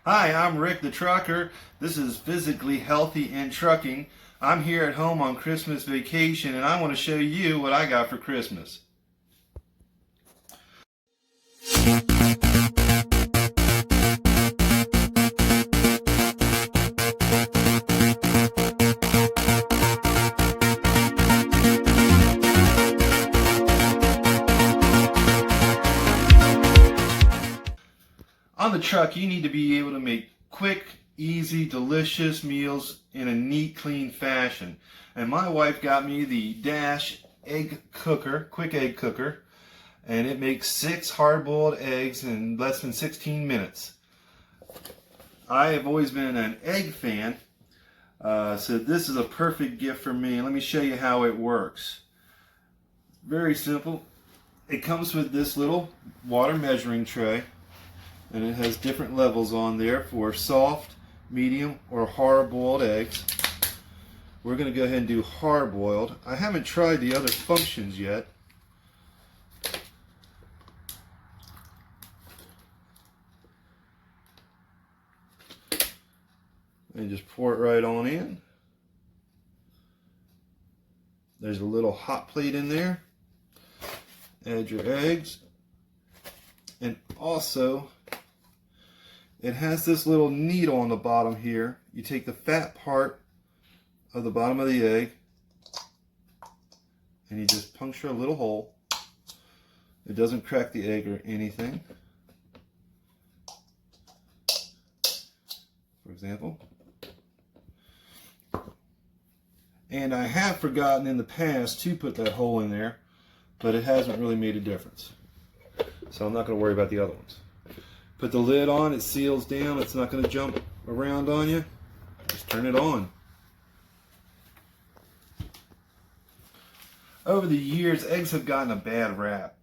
Hi, I'm Ric the Trucker. This is Physically Healthy and Trucking. I'm here at home on Christmas vacation and I want to show you what I got for Christmas. On the truck, you need to be able to make quick, easy, delicious meals in a neat, clean fashion. And my wife got me the Dash egg cooker, quick egg cooker, and it makes 6 hard-boiled eggs in less than 16 minutes. I have always been an egg fan, so this is a perfect gift for me. Let me show you how it works. Very simple. It comes with this little water measuring tray, and it has different levels on there for soft, medium, or hard-boiled eggs. We're going to go ahead and do hard-boiled. I haven't tried the other functions yet. And just pour it right on in. There's a little hot plate in there. Add your eggs. And also, it has this little needle on the bottom here. You take the fat part of the bottom of the egg and you just puncture a little hole. It doesn't crack the egg or anything. For example. And I have forgotten in the past to put that hole in there, but it hasn't really made a difference. So I'm not going to worry about the other ones. Put the lid on, it seals down, it's not going to jump around on you. Just turn it on. Over the years, eggs have gotten a bad rap.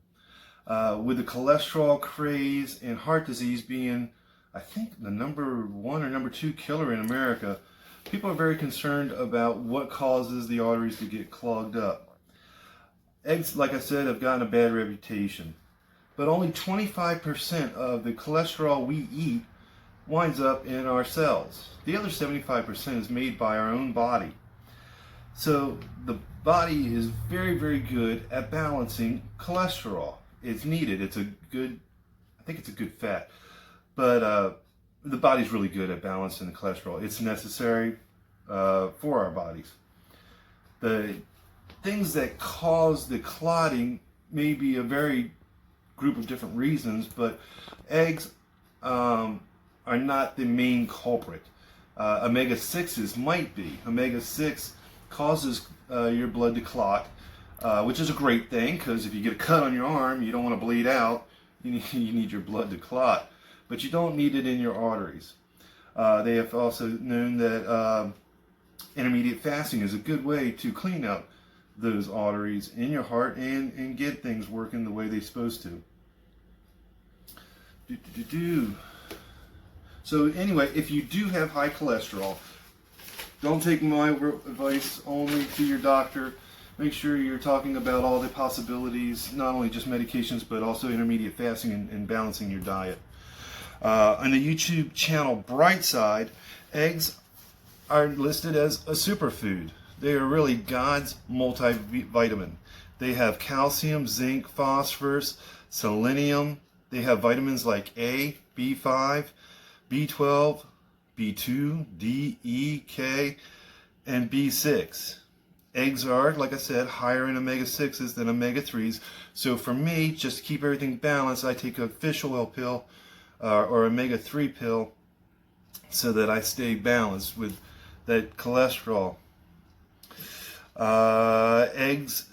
With the cholesterol craze and heart disease being, I think, the #1 or #2 killer in America, people are very concerned about what causes the arteries to get clogged up. Eggs, like I said, have gotten a bad reputation. But only 25% of the cholesterol we eat winds up in our cells. The other 75% is made by our own body. So the body is very, very good at balancing cholesterol. It's needed. It's a good, I think it's a good fat. But the body's really good at balancing the cholesterol. It's necessary for our bodies. The things that cause the clotting may be a very group of different reasons, but eggs are not the main culprit. Omega-6s might be. Omega-6 causes your blood to clot, which is a great thing, because if you get a cut on your arm, you don't want to bleed out. You need your blood to clot, but you don't need it in your arteries. They have also known that intermediate fasting is a good way to clean up those arteries in your heart and get things working the way they're supposed to. So anyway, if you do have high cholesterol, don't take my advice only to your doctor. Make sure you're talking about all the possibilities, not only just medications, but also intermediate fasting and balancing your diet. On the YouTube channel Brightside, eggs are listed as a superfood. They are really God's multivitamin. They have calcium, zinc, phosphorus, selenium. They have vitamins like A, B5, B12, B2, D, E, K, and B6. Eggs are, like I said, higher in omega-6s than omega-3s. So for me, just to keep everything balanced, I take a fish oil pill or omega-3 pill so that I stay balanced with that cholesterol. Eggs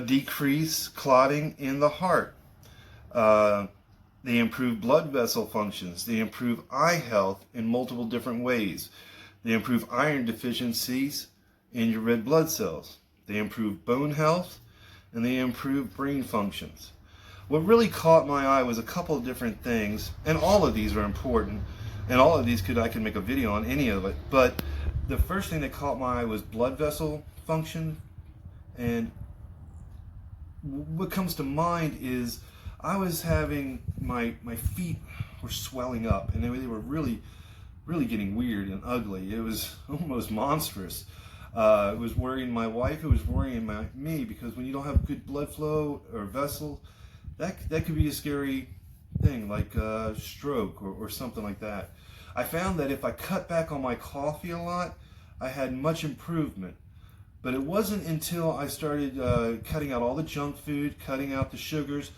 decrease clotting in the heart. They improve blood vessel functions. They improve eye health in multiple different ways. They improve iron deficiencies in your red blood cells. They improve bone health, and they improve brain functions. What really caught my eye was a couple of different things, and all of these are important, and all of these I could make a video on any of it, but the first thing that caught my eye was blood vessel function, and what comes to mind is I was having my feet were swelling up, and they were really really getting weird and ugly. It was almost monstrous. It was worrying my wife. It was worrying me, because when you don't have good blood flow or vessel, that could be a scary thing, like stroke or something like that. I found that if I cut back on my coffee a lot, I had much improvement. But it wasn't until I started cutting out all the junk food, cutting out the sugars,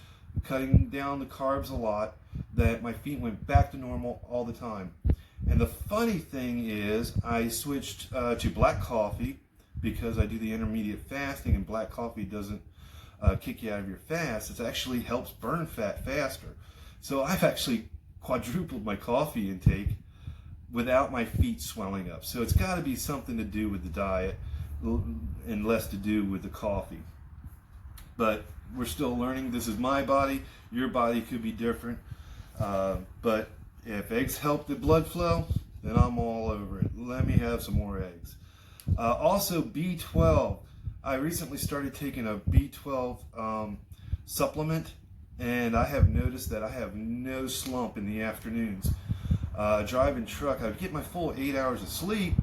cutting down the carbs a lot, that my feet went back to normal all the time. And the funny thing is, I switched to black coffee because I do the intermediate fasting, and black coffee doesn't kick you out of your fast. It actually helps burn fat faster. So I've actually quadrupled my coffee intake without my feet swelling up. So it's got to be something to do with the diet and less to do with the coffee. But we're still learning. This is my body. Your body could be different. But if eggs help the blood flow, then I'm all over it. Let me have some more eggs. Also, B12. I recently started taking a B12 supplement, and I have noticed that I have no slump in the afternoons. Driving truck, I'd get my full 8 hours of sleep,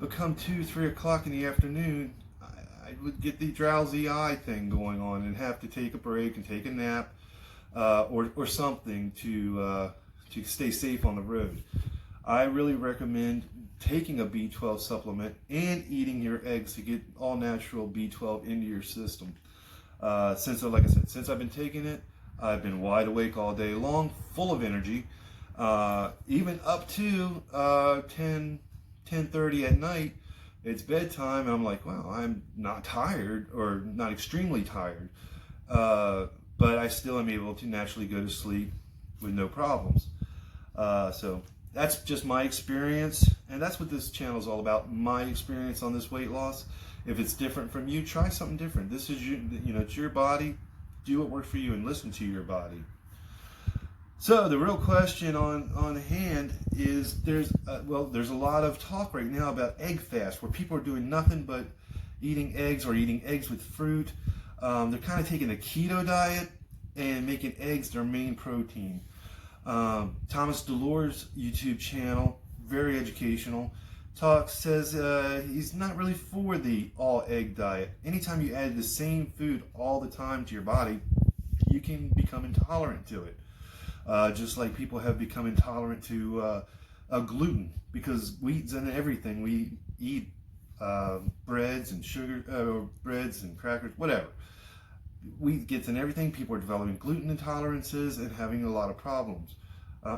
but come 2, 3 o'clock in the afternoon, I would get the drowsy eye thing going on and have to take a break and take a nap or something to stay safe on the road. I really recommend taking a B12 supplement and eating your eggs to get all natural B12 into your system. Like I said, since I've been taking it, I've been wide awake all day long, full of energy, even up to 10:30 at night. It's bedtime, and I'm like, wow, I'm not tired, or not extremely tired, but I still am able to naturally go to sleep with no problems. So that's just my experience, and that's what this channel is all about, my experience on this weight loss. If it's different from you, try something different. This is it's your body. Do what works for you and listen to your body. So the real question on hand is, there's a lot of talk right now about egg fast, where people are doing nothing but eating eggs or eating eggs with fruit. They're kind of taking a keto diet and making eggs their main protein. Thomas Delores' YouTube channel, very educational, says he's not really for the all egg diet. Anytime you add the same food all the time to your body, you can become intolerant to it. Just like people have become intolerant to gluten, because wheat's in everything. We eat breads and sugar, breads and crackers, whatever. Wheat gets in everything. People are developing gluten intolerances and having a lot of problems.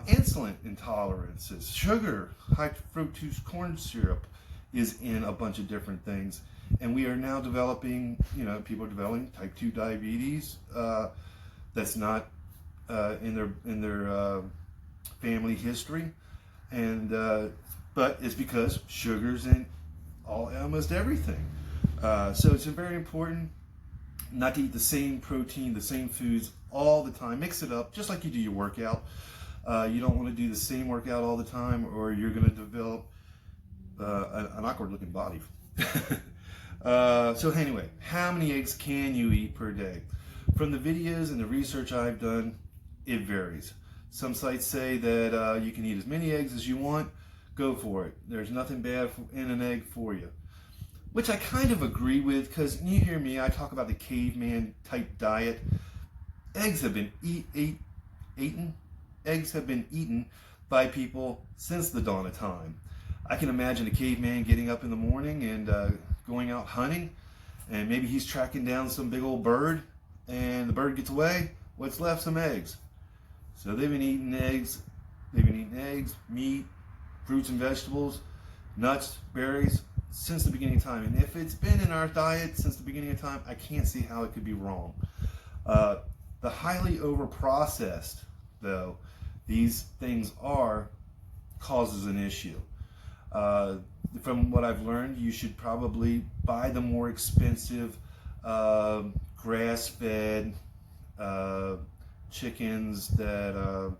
Insulin intolerances, sugar, high fructose corn syrup is in a bunch of different things. And we are now developing, people are developing type 2 diabetes that's not in their family history, and but it's because sugar's in almost everything. So it's very important not to eat the same protein, the same foods all the time. Mix it up, just like you do your workout. You don't want to do the same workout all the time, or you're going to develop an awkward-looking body. So anyway, how many eggs can you eat per day? From the videos and the research I've done, it varies. Some sites say that you can eat as many eggs as you want. Go for it. There's nothing bad in an egg for you. Which I kind of agree with, because you hear me, I talk about the caveman type diet. Eggs have been eaten. Eggs have been eaten by people since the dawn of time. I can imagine a caveman getting up in the morning and going out hunting, and maybe he's tracking down some big old bird, and the bird gets away. What's left? Some eggs. So they've been eating eggs. They've been eating eggs, meat, fruits and vegetables, nuts, berries, since the beginning of time. And if it's been in our diet since the beginning of time, I can't see how it could be wrong. The highly over-processed, though, these things causes an issue. From what I've learned, you should probably buy the more expensive grass-fed chickens that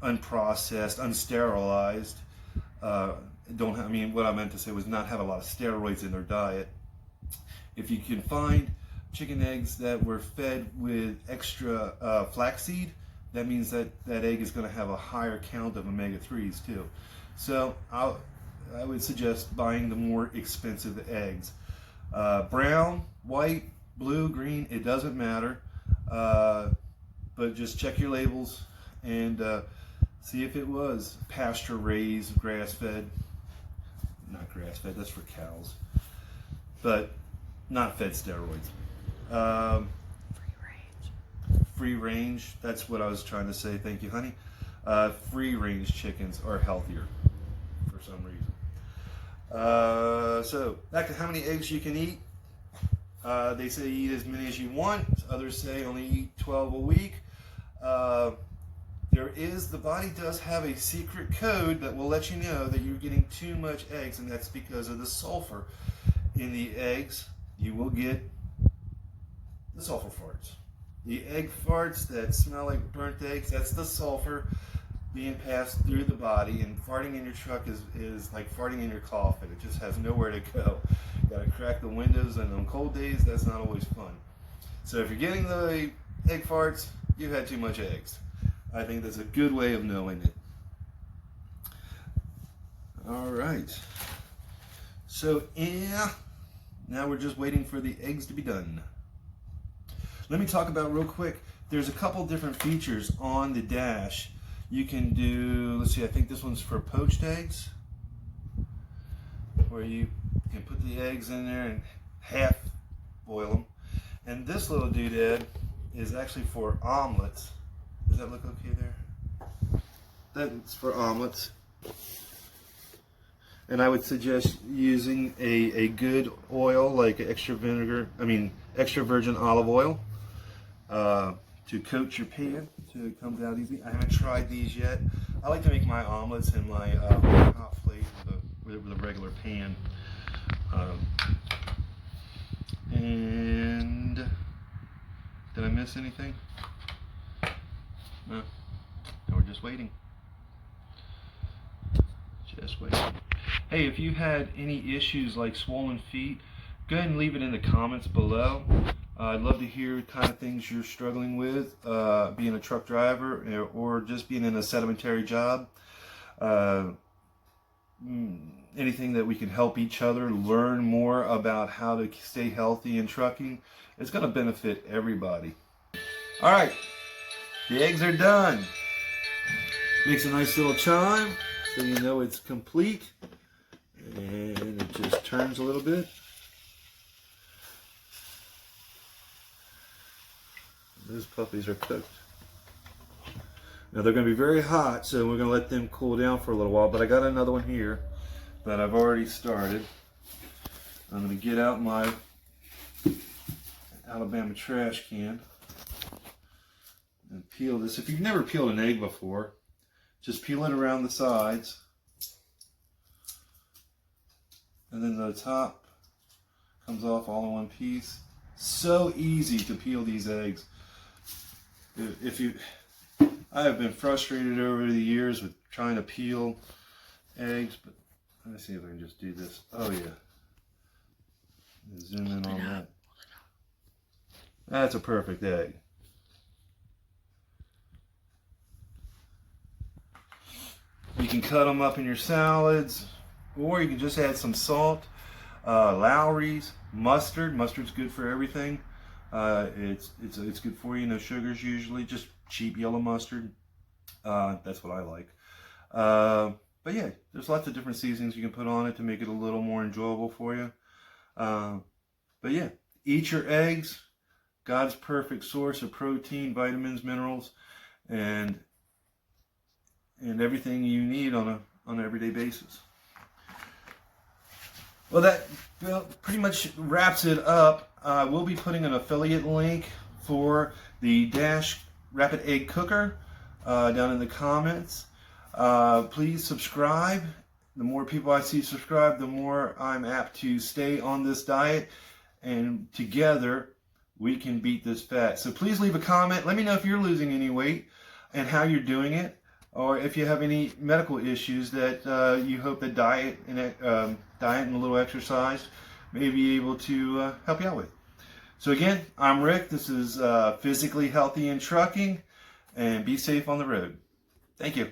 unprocessed, unsterilized. What I meant to say was not have a lot of steroids in their diet. If you can find chicken eggs that were fed with extra flaxseed, that means that that egg is going to have a higher count of omega-3s too. So I would suggest buying the more expensive eggs. Brown, white, blue, green, it doesn't matter. But just check your labels and see if it was pasture raised, grass fed. Not grass fed, that's for cows. But not fed steroids. Free range, that's what I was trying to say. Thank you, honey. Free range chickens are healthier for some reason. So back to how many eggs you can eat. They say eat as many as you want. Others say only eat 12 a week. The body does have a secret code that will let you know that you're getting too much eggs, and that's because of the sulfur in the eggs. You will get the sulfur farts. The egg farts that smell like burnt eggs, that's the sulfur being passed through the body, and farting in your truck is like farting in your coffin. It just has nowhere to go. You gotta crack the windows, and on cold days, that's not always fun. So if you're getting the egg farts, you've had too much eggs. I think that's a good way of knowing it. All right. So yeah, now we're just waiting for the eggs to be done. Let me talk about real quick. There's a couple different features on the dash. You can do, let's see, I think this one's for poached eggs, where you can put the eggs in there and half boil them. And this little doodad is actually for omelets. Does that look okay there? That's for omelets. And I would suggest using a good oil, like extra virgin olive oil, to coat your pan so it comes out easy. I haven't tried these yet. I like to make my omelets in my hot plate with a regular pan. And did I miss anything? No. No, we're just waiting. Just waiting. Hey, if you had any issues like swollen feet, go ahead and leave it in the comments below. I'd love to hear kind of things you're struggling with, being a truck driver or just being in a sedentary job. Anything that we can help each other learn more about how to stay healthy in trucking. It's going to benefit everybody. All right, the eggs are done. Makes a nice little chime so you know it's complete. And it just turns a little bit. Those puppies are cooked. Now they're going to be very hot, so we're going to let them cool down for a little while. But I got another one here that I've already started. I'm going to get out my Alabama trash can and peel this. If you've never peeled an egg before, just peel it around the sides. And then the top comes off all in one piece. So easy to peel these eggs. I have been frustrated over the years with trying to peel eggs, but let me see if I can just do this. Oh yeah. Zoom in on that. That's a perfect egg. You can cut them up in your salads, or you can just add some salt, Lowry's, mustard. Mustard's good for everything. It's good for you. No sugars usually. Just cheap yellow mustard. That's what I like. But yeah, there's lots of different seasonings you can put on it to make it a little more enjoyable for you. But yeah, eat your eggs. God's perfect source of protein, vitamins, minerals, and everything you need on an everyday basis. Well, that pretty much wraps it up. We'll be putting an affiliate link for the Dash Rapid Egg Cooker down in the comments. Please subscribe. The more people I see subscribe, the more I'm apt to stay on this diet, and together we can beat this fat. So please leave a comment. Let me know if you're losing any weight and how you're doing it, or if you have any medical issues that you hope that diet and a little exercise may be able to help you out with. So again, I'm Rick. This is Physically Healthy in Trucking, and be safe on the road. Thank you.